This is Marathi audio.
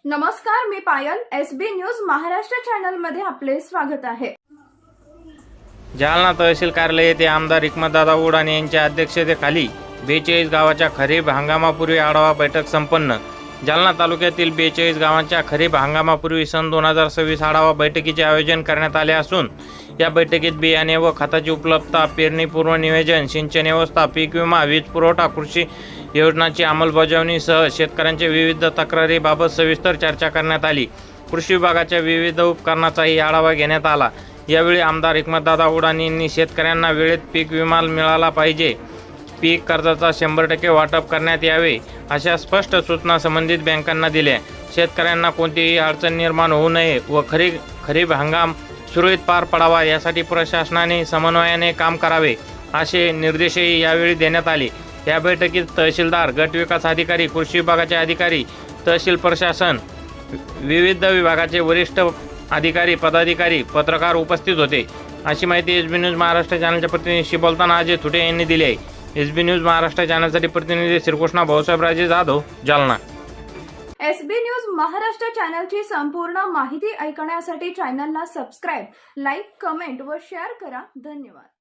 नमस्कार, मी पायल. एसबी न्यूज महाराष्ट्र चॅनल मध्ये आपले स्वागत आहे. जालना तहसील कार्यालय येथे आमदार हिकमतदादा उडाणे यांच्या अध्यक्षतेखाली 42 गावाच्या खरीप हंगामापूर्वी आढावा बैठक संपन्न. जालना तालुक्यातील 42 गावांच्या खरीप हंगामापूर्वी सन 2026 आढावा बैठकीचे आयोजन करण्यात आले असून या बैठकीत बियाणे व खताची उपलब्धता, पेरणीपूर्व नियोजन, सिंचन व्यवस्था, पीक विमा, वीज पुरवठा, कृषी योजनांची अंमलबजावणीसह शेतकऱ्यांच्या विविध तक्रारीबाबत सविस्तर चर्चा करण्यात आली. कृषी विभागाच्या विविध उपकरणाचाही आढावा घेण्यात आला. यावेळी आमदार हिकमतदादा उडाणे यांनी शेतकऱ्यांना वेळेत पीक विमा मिळाला पाहिजे, पीक कर्जाचा 100% वाटप करण्यात यावे अशा स्पष्ट सूचना संबंधित बँकांना दिल्या. शेतकऱ्यांना कोणतीही अडचण निर्माण होऊ नये व खरीप हंगाम सुरळीत पार पडावा यासाठी प्रशासनाने समन्वयाने काम करावे असे निर्देशही यावेळी देण्यात आले. या बैठकीत तहसीलदार, गट विकास अधिकारी, कृषी विभागाचे अधिकारी, तहसील प्रशासन, विविध विभागाचे वरिष्ठ अधिकारी, पदाधिकारी, पत्रकार उपस्थित होते अशी माहिती एसबी न्यूज महाराष्ट्र चॅनलच्या प्रतिनिधीशी बोलताना अजय थुटे यांनी दिली आहे. एसबी न्यूज महाराष्ट्र चॅनलसाठी प्रतिनिधी श्रीकृष्णा भाऊसाहेब राजे जाधव, जालना. एसबी न्यूज महाराष्ट्र चॅनलची संपूर्ण माहिती ऐकण्यासाठी चॅनलला सबस्क्राईब, लाईक, कमेंट व शेअर करा. धन्यवाद.